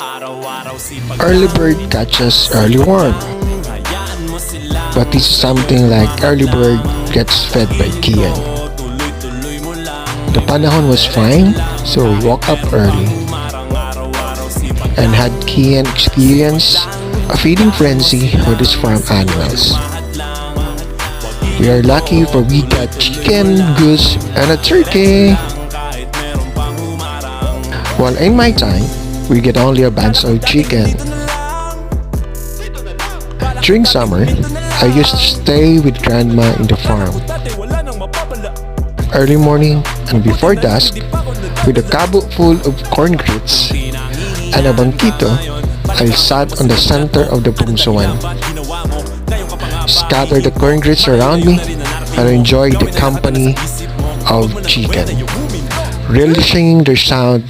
Early bird catches early worm. But this is something like early bird gets fed by Kian. The panahon was fine, so we woke up early and had Kian experience a feeding frenzy with his farm animals. We are lucky for we got chicken, goose, and a turkey. While in my time, we get only a bunch of chicken. During summer, I used to stay with grandma in the farm. Early morning and before dusk, with a cabo full of corn grits and a bangkito, I sat on the center of the pungsuan, scattered the corn grits around me, and enjoyed the company of chicken, relishing their sound